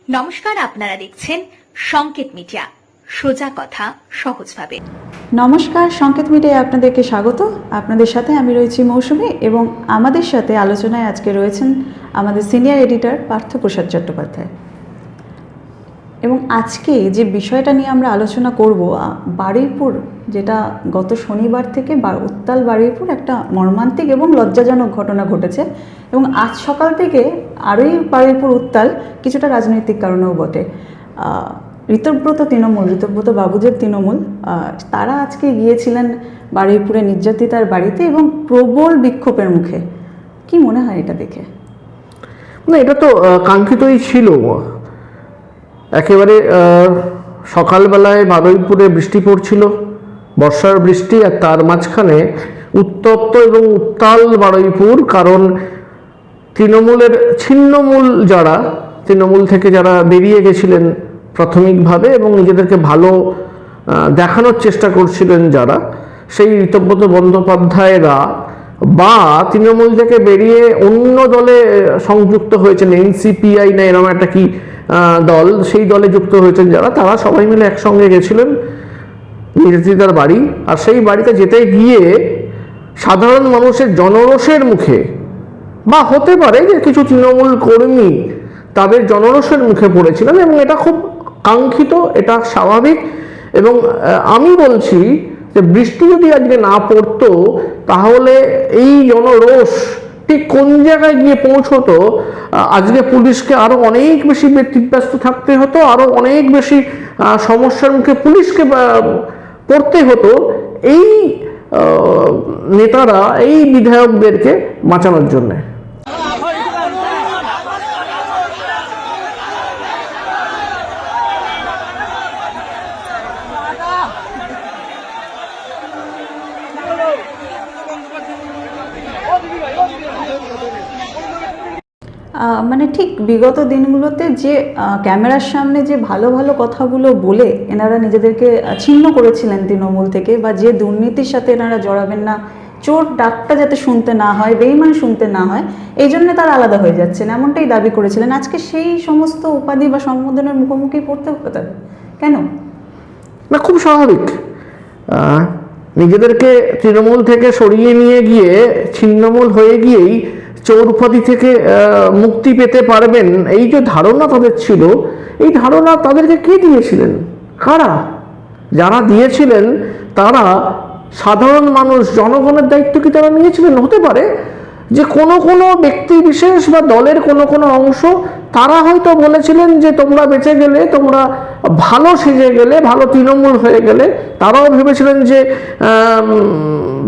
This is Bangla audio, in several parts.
নমস্কার, আপনারা দেখছেন সংকেত মিডিয়া, সোজা কথা সহজভাবে। নমস্কার, সংকেত মিডিয়ায় আপনাদেরকে স্বাগত। আপনাদের সাথে আমি রয়েছি মৌসুমী এবং আমাদের সাথে আলোচনায় আজকে রয়েছেন আমাদের সিনিয়র এডিটর পার্থপ্রসাদ চট্টোপাধ্যায়। এবং আজকে যে বিষয়টা নিয়ে আমরা আলোচনা করব, বারুইপুর, যেটা গত শনিবার থেকে উত্তাল বারুইপুর একটা মর্মান্তিক এবং লজ্জাজনক ঘটনা ঘটেছে এবং আজ সকাল থেকে আরোই বারুইপুর উত্তাল, কিছুটা রাজনৈতিক কারণেও বটে। ঋতব্রত বাবুজের তৃণমূল, তারা আজকে গিয়েছিলেন বারুইপুরে নির্যাতিতার বাড়িতে এবং প্রবল বিক্ষোভের মুখে। কি মনে হয় এটা দেখে? না, এটা তো কাঙ্ক্ষিতই ছিল। একেবারে সকালবেলায় বারুইপুরে বৃষ্টি পড়ছিল, বর্ষার বৃষ্টি, আর তার মাঝখানে উত্তপ্ত এবং উত্তাল বারুইপুর। কারণ তৃণমূলের ছিন্নমূল যারা, তৃণমূল থেকে যারা বেরিয়ে গেছিলেন প্রাথমিকভাবে এবং নিজেদেরকে ভালো দেখানোর চেষ্টা করছিলেন যারা, সেই ঋতব্রত বন্দ্যোপাধ্যায়রা বা তৃণমূল থেকে বেরিয়ে অন্য দলে সংযুক্ত হয়েছেন, এনসিপিআই না এরকম একটা কি দল, সেই দলে যুক্ত হয়েছেন যারা, তারা সবাই মিলে একসঙ্গে গেছিলেন নির্যাতিতার বাড়ি। আর সেই বাড়িতে যেতে গিয়ে সাধারণ মানুষের জনরোষের মুখে, বা হতে পারে যে কিছু তৃণমূল কর্মী তাদের জনরোষের মুখে পড়েছিলেন, এবং এটা খুব কাঙ্ক্ষিত, এটা স্বাভাবিক। এবং আমি বলছি যে বৃষ্টি যদি আজকে না পড়তো তাহলে এই জনরোষ ঠিক কোন জায়গায় গিয়ে পৌঁছতো, আজকে পুলিশকে আরো অনেক বেশি ব্যতিব্যস্ত থাকতে হতো, আরো অনেক বেশি সমস্যার মুখে পুলিশকে পড়তে হতো এই নেতারা, এই বিধায়কদেরকে বাঁচানোর জন্যে। মানে ঠিক বিগত দিনগুলোতে যে ক্যামেরার সামনে যে ভালো ভালো কথাগুলো বলে এনারা নিজেদেরকে ছিন্ন করেছিলেন তৃণমূল থেকে, বা যে দুর্নীতির সাথে এনারা জড়াবেন না, চোর ডাকটা যাতে শুনতে না হয়, বেইমান শুনতে না হয়, এই জন্য তারা আলাদা হয়ে যাচ্ছেন, এমনটাই দাবি করেছিলেন। আজকে সেই সমস্ত উপাধি বা সম্বোধনের মুখোমুখি পড়তে হতো তাদের, কেন? না, খুব স্বাভাবিক। নিজেদেরকে তৃণমূল থেকে সরিয়ে নিয়ে গিয়ে ছিন্নমূল হয়ে গিয়েই চোর উপাধি থেকে মুক্তি পেতে পারবেন, এই যে ধারণা তাদের ছিল, এই ধারণা তাদেরকে কে দিয়েছিলেন? কারা? যারা দিয়েছিলেন তারা সাধারণ মানুষ, জনগণের দায়িত্ব কি তারা নিয়েছিলেন? হতে পারে যে কোনো কোনো ব্যক্তি বিশেষ বা দলের কোনো কোনো অংশ, তারা হয়তো বলেছিলেন যে তোমরা বেঁচে গেলে, তোমরা ভালো সেজে গেলে, ভালো তৃণমূল হয়ে গেলে। তারাও ভেবেছিলেন যে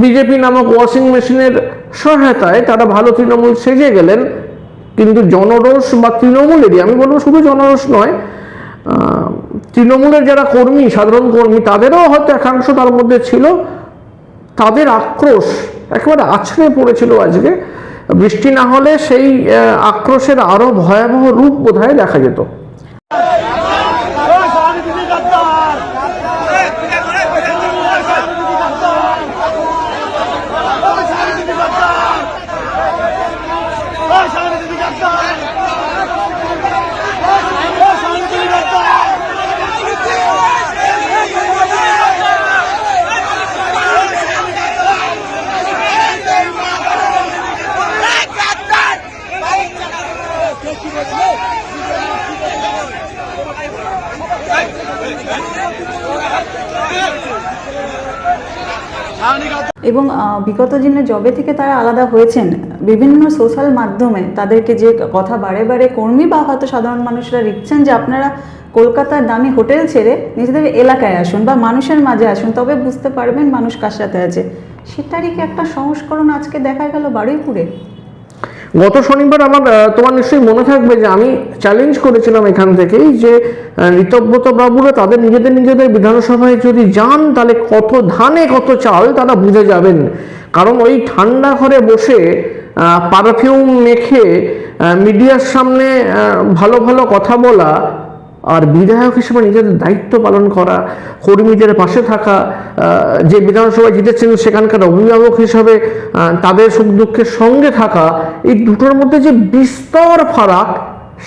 বিজেপি নামক ওয়াশিং মেশিনের সহায়তায় তারা ভালো তৃণমূল সেজে গেলেন। কিন্তু জনরোষ বা তৃণমূলেরই, আমি বলবো শুধু জনরোষ নয়, তৃণমূলের যারা কর্মী, সাধারণ কর্মী, তাদেরও হয়তো একাংশ তার মধ্যে ছিল। তাদের আক্রোশ একেবারে আছড়ে পড়েছিল আজকে। বৃষ্টি না হলে সেই আক্রোশের আরো ভয়াবহ রূপ বোধহয় দেখা যেত। এবং বিগত দিনে জবে থেকে তারা আলাদা হয়েছেন, বিভিন্ন সোশ্যাল মাধ্যমে তাদেরকে যে কথা বারে বারে কর্মী বা হয়তো সাধারণ মানুষরা লিখছেন যে আপনারা কলকাতার দামি হোটেল ছেড়ে নিজেদের এলাকায় আসুন বা মানুষের মাঝে আসুন, তবে বুঝতে পারবেন মানুষ কার সাথে আছে। সেটারই কি একটা সংস্করণ আজকে দেখা গেল বারুইপুরে? গত শনিবার তোমার নিশ্চয়ই মনে থাকবে যে আমি চ্যালেঞ্জ করেছিলাম এখান থেকেই যে ঋতব্রত বাবুরা তাদের নিজেদের বিধানসভায় যদি যান তাহলে কত ধানে কত চাল তারা বুঝে যাবেন। কারণ ওই ঠান্ডা ঘরে বসে পারফিউম মেখে মিডিয়ার সামনে ভালো ভালো কথা বলা আর বিধায়ক হিসেবে নিজেদের দায়িত্ব পালন করা, কর্মীদের পাশে থাকা, যে বিধানসভায় জিতেছেন সেখানকার অভিভাবক হিসাবে তাদের সুখ দুঃখের সঙ্গে থাকা, এই দুটোর মধ্যে যে বিস্তর ফারাক,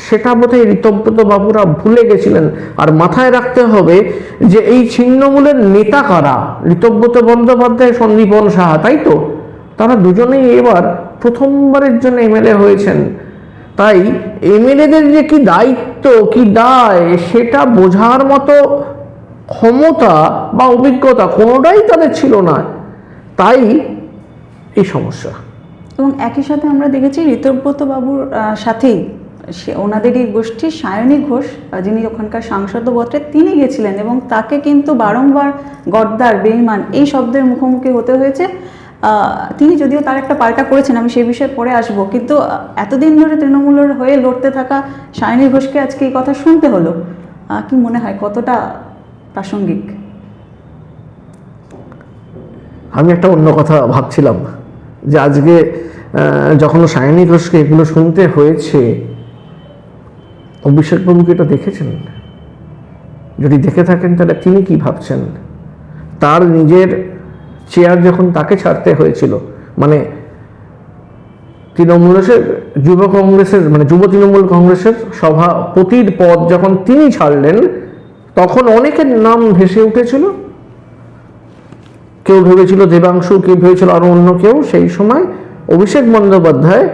সেটা বোধহয় ঋতব্রত বাবুরা ভুলে গেছিলেন। আর মাথায় রাখতে হবে যে এই ছিন্নমূলের নেতা কারা, ঋতব্রত বন্দ্যোপাধ্যায়, সন্দীপন সাহা, তাই তো? তারা দুজনেই এবার প্রথমবারের জন্য এমএলএ হয়েছেন। তাই এমএলএদের যে কি দায়িত্ব, কি দায়, সেটা বোঝার মতো ক্ষমতা বা অভিজ্ঞতা কোনোটাই তাদের ছিল না। তাই এই সমস্যা। এবং একই সাথে আমরা দেখেছি ঋতব্রত বাবুর সাথেই ওনাদেরই গোষ্ঠীর সায়নী ঘোষ, যিনি ওখানকার সাংসদও বটে, তিনি গেছিলেন এবং তাকে কিন্তু বারংবার গদ্দার, বেঈমান এই শব্দের মুখোমুখি হতে হয়েছে। তিনি যদিও তার একটা পাল্টা করেছেন, আমি সেই বিষয়ে পরে আসবো, কিন্তু এতদিন ধরে তৃণমূলের হয়ে লড়তে থাকা সায়নী ঘোষকে আজকে এই কথা শুনতে হলো। কি মনে হয় কতটা প্রাসঙ্গিক? আমি একটা অন্য কথা ভাবছিলাম যে আজকে যখন সায়নী ঘোষকে এগুলো শুনতে হয়েছে, অভিষেক বাবুকে এটা দেখেছেন? যদি দেখে থাকেন তাহলে তিনি কি ভাবছেন? তার নিজের চেয়ার যখন তাকে ছাড়তে হয়েছিল, মানে তৃণমূলের যুব কংগ্রেসের, মানে যুব তৃণমূল কংগ্রেসের সভাপতির পদ যখন তিনি ছাড়লেন, তখন অনেকের নাম ভেসে উঠেছিল। কেউ ভেবেছিল দেবাংশু, কেউ ভেবেছিল আরো অন্য কেউ। সেই সময় অভিষেক বন্দ্যোপাধ্যায়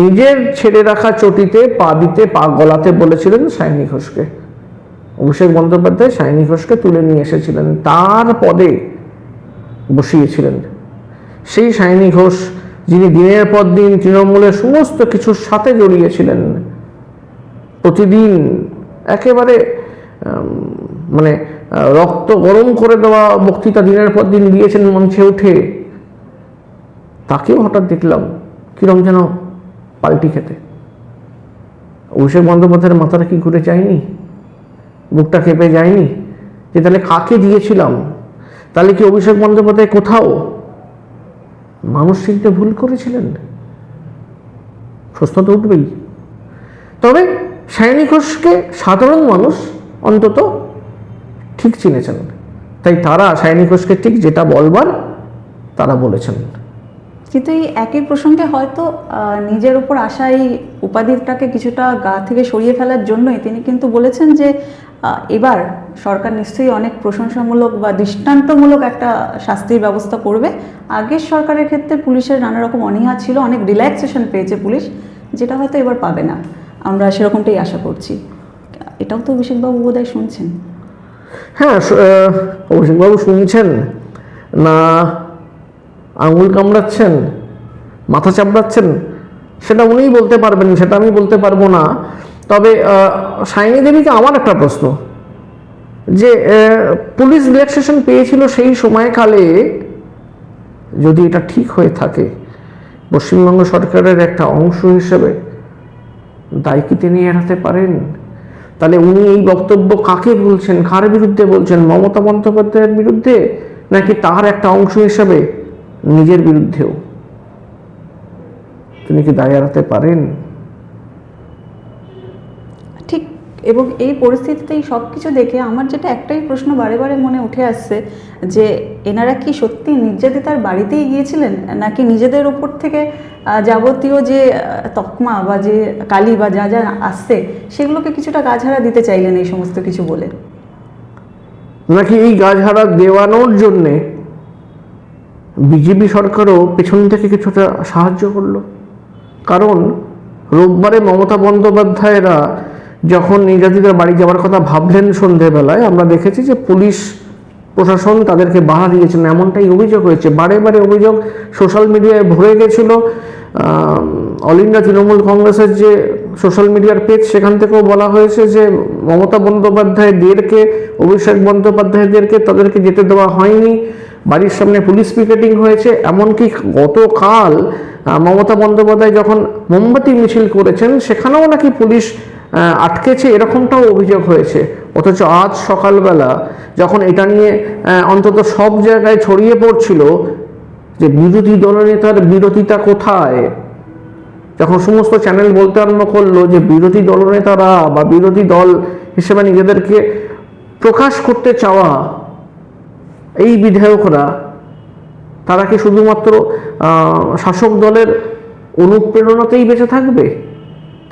নিজের ছেড়ে রাখা চটিতে পা দিতে, পা গলাতে বলেছিলেন সায়নী ঘোষকে। অভিষেক বন্দ্যোপাধ্যায় সায়নী ঘোষকে তুলে নিয়ে এসেছিলেন, তার পদে বসিয়েছিলেন। সেই সায়নী ঘোষ, যিনি দিনের পর দিন তৃণমূলের সমস্ত কিছুর সাথে জড়িয়েছিলেন, প্রতিদিন একেবারে মানে রক্ত গরম করে দেওয়া বক্তৃতা দিনের পর দিন দিয়েছেন মঞ্চে উঠে, তাকেও হঠাৎ দেখলাম কিরম যেন পাল্টি খেতে। অভিষেক বন্দ্যোপাধ্যায়ের মাথাটা কি ঘুরে যায়নি, বুকটা কেঁপে যায়নি যে তাহলে কাকে দিয়েছিলাম? তাহলে কি অভিষেক বন্দ্যোপাধ্যায় কোথাও মানুষ চিনতে ভুল করেছিলেন? প্রশ্ন তো উঠবেই। তবে সায়নী ঘোষকে সাধারণ মানুষ অন্তত ঠিক চিনেছেন, তাই তারা সায়নী ঘোষকে ঠিক যেটা বলবার তারা বলেছেন। কিন্তু এই একই প্রসঙ্গে হয়তো নিজের উপর আসা এই উপাধিটাকে কিছুটা গা থেকে সরিয়ে ফেলার জন্যই তিনি কিন্তু বলেছেন যে এবার সরকার নিশ্চয়ই অনেক প্রশংসামূলক বা দৃষ্টান্তমূলক একটা শাস্তির ব্যবস্থা করবে। আগের সরকারের ক্ষেত্রে পুলিশের নানা রকম অনীহা ছিল, অনেক রিল্যাক্সেশন পেয়েছে পুলিশ, যেটা হয়তো এবার পাবে না, আমরা সেরকমটাই আশা করছি। এটাও তো অভিষেকবাবু বোধহয় শুনছেন। হ্যাঁ, অভিষেকবাবু শুনছেন না আঙুল কামড়াচ্ছেন, মাথা চাপড়াচ্ছেন, সেটা উনিই বলতে পারবেন, সেটা আমি বলতে পারবো না। তবে সায়নী দেবীকে আমার একটা প্রশ্ন, যে পুলিশ রিল্যাক্সেশন পেয়েছিল সেই সময়কালে, যদি এটা ঠিক হয়ে থাকে, পশ্চিমবঙ্গ সরকারের একটা অংশ হিসেবে দায় কি তিনি এড়াতে পারেন? তাহলে উনি এই বক্তব্য কাকে বলছেন, কার বিরুদ্ধে বলছেন? মমতা বন্দ্যোপাধ্যায়ের বিরুদ্ধে, নাকি তার একটা অংশ হিসেবে নিজের বিরুদ্ধেও? তিনি কি দায় এড়াতে পারেন? ঠিক। এবং এই পরিস্থিতিতে সব কিছু দেখে আমার যেটা একটাই প্রশ্ন বারে বারে মনে উঠে আসছে, যে এনারা কি সত্যি নির্যাতিতার বাড়িতেই গিয়েছিলেন, নাকি নিজেদের ওপর থেকে যাবতীয় যে তকমা বা যে কালি বা যা যা আসছে সেগুলোকে কিছুটা গাছহারা দিতে চাইলেন এই সমস্ত কিছু বলে? নাকি এই গাছহারা দেওয়ানোর জন্যে বিজেপি সরকারও পেছন থেকে কিছুটা সাহায্য করলো? কারণ রোববারে মমতা বন্দ্যোপাধ্যায়রা যখন নির্যাতিতার বাড়ি যাওয়ার কথা ভাবলেন সন্ধেবেলায়, আমরা দেখেছি যে পুলিশ প্রশাসন তাদেরকে বাধা দিয়েছেন, এমনটাই অভিযোগ হয়েছে। বারে বারে অভিযোগ সোশ্যাল মিডিয়ায় ভরে গেছিল। অল ইন্ডিয়া তৃণমূল কংগ্রেসের যে সোশ্যাল মিডিয়ার পেজ, সেখান থেকেও বলা হয়েছে যে মমতা বন্দ্যোপাধ্যায়দেরকে, অভিষেক বন্দ্যোপাধ্যায়দেরকে তাদেরকে যেতে দেওয়া হয়নি, বাড়ির সামনে পুলিশ পিকেটিং হয়েছে। এমনকি গতকাল মমতা বন্দ্যোপাধ্যায় যখন মোমবাতি মিছিল করেছেন, সেখানেও নাকি পুলিশ আটকেছে, এরকমটাও অভিযোগ হয়েছে। অথচ আজ সকালবেলা যখন এটা নিয়ে অন্তত সব জায়গায় ছড়িয়ে পড়ছিল যে বিরোধী দলনেতার বিরোধিতা কোথায়, যখন সমস্ত চ্যানেল বলতে আরম্ভ করলো যে বিরোধী দলনেতারা বা বিরোধী দল হিসেবে নিজেদেরকে প্রকাশ করতে চাওয়া এই বিধায়করা, তারা কি শুধুমাত্র শাসক দলের অনুপ্রেরণাতেই বেঁচে থাকবে?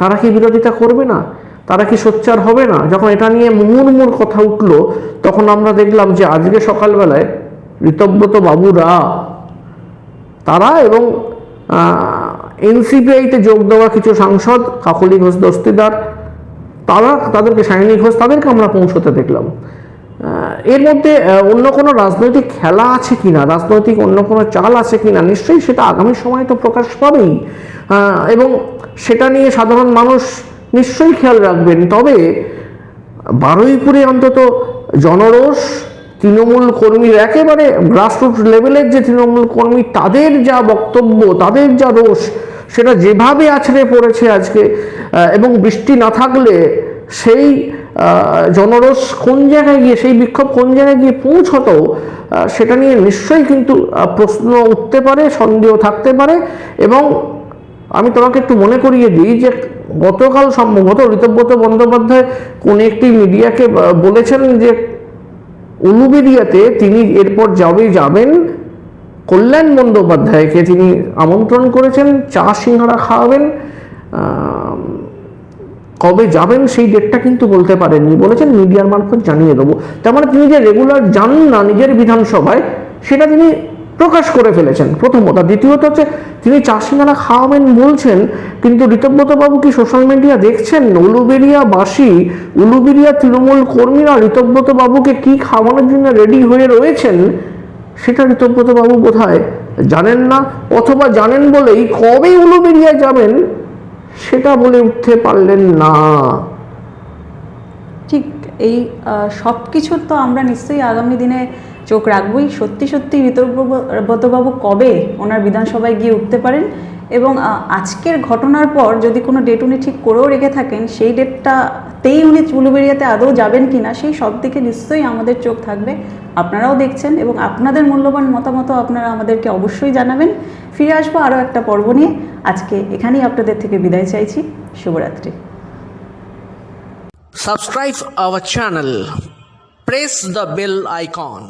তারা কি বিরোধিতা করবে না? তারা কি সোচ্চার হবে না? যখন এটা নিয়ে মুহুর্মুর কথা উঠলো, তখন আমরা দেখলাম যে আজকে সকালবেলায় ঋতব্রত বাবুরা তারা এবং এনসিপিআইতে যোগ দেওয়া কিছু সাংসদ, কাকলি ঘোষ দস্তিদার, তাদেরকে সায়নী ঘোষ, তাদেরকে আমরা পৌঁছতে দেখলাম। এর মধ্যে অন্য কোনো রাজনৈতিক খেলা আছে কিনা, রাজনৈতিক অন্য কোনো চাল আছে কিনা, নিশ্চয়ই সেটা আগামী সময়ে তো প্রকাশ পাবেই, এবং সেটা নিয়ে সাধারণ মানুষ নিশ্চয়ই খেয়াল রাখবেন। তবে বারুইপুরে অন্তত জনরোষ, তৃণমূল কর্মীর একেবারে গ্রাসরুট লেভেলের যে তৃণমূল কর্মী, তাদের যা বক্তব্য, তাদের যা রোষ, সেটা যেভাবে আছড়ে পড়েছে আজকে, এবং বৃষ্টি না থাকলে সেই জনরোষ কোন জায়গায় গিয়ে, সেই বিক্ষোভ কোন জায়গায় গিয়ে পৌঁছতো, সেটা নিয়ে নিশ্চয়ই কিন্তু প্রশ্ন উঠতে পারে, সন্দেহ থাকতে পারে। এবং আমি তোমাকে একটু মনে করিয়ে দিই যে গতকাল সম্ভবত ঋতব্রত বন্দ্যোপাধ্যায় কোন একটি মিডিয়াকে বলেছেন যে উলুবেড়িয়াতে তিনি এরপর যাবেন, কল্যাণ বন্দ্যোপাধ্যায়কে তিনি আমন্ত্রণ করেছেন, চা সিঙ্গারা খাওয়াবেন। কবে যাবেন সেই ডেটটা কিন্তু বলতে পারেননি, বলেছেন মিডিয়ার মারফত জানিয়ে দেবো। তার মানে তিনি যে রেগুলার যান না নিজের বিধানসভায়, সেটা তিনি প্রকাশ করে ফেলেছেন, প্রথমত। দ্বিতীয়ত হচ্ছে তিনি চা সিঙ্গারা খাওয়াবেন বলছেন, কিন্তু ঋতব্রত বাবু কি সোশ্যাল মিডিয়া দেখছেন? উলুবেড়িয়াবাসী, উলুবেড়িয়া তৃণমূল কর্মীরা ঋতব্রত বাবুকে কি খাওয়ানোর জন্য রেডি হয়ে রয়েছেন, সেটা ঋতব্রত বাবু বোধহয় জানেন না, অথবা জানেন বলেই কবে উলুবেড়িয়া যাবেন সেটা বলে উঠতে পারলেন না। ঠিক এই সব কিছুর তো আমরা নিশ্চয়ই আগামী দিনে চোখ রাখবই। সত্যি সত্যি ঋতব্রতবাবু কবে ওনার বিধানসভায় গিয়ে উঠতে পারেন, এবং আজকের ঘটনার পর যদি কোনো ডেট উনি ঠিক করেও রেখে থাকেন, সেই ডেটটাতেই উনি উলুবেড়িয়াতে আদৌ যাবেন কিনা, সেই সব দিকে নিশ্চয়ই আমাদের চোখ থাকবে। আপনারাও দেখছেন এবং আপনাদের মূল্যবান মতামত আপনারা আমাদেরকে অবশ্যই জানাবেন। ফিরে আসবো আরও একটা পর্ব নিয়ে। আজকে এখানেই আপনাদের থেকে বিদায় চাইছি। শুভরাত্রি। Subscribe our channel. Press the bell icon.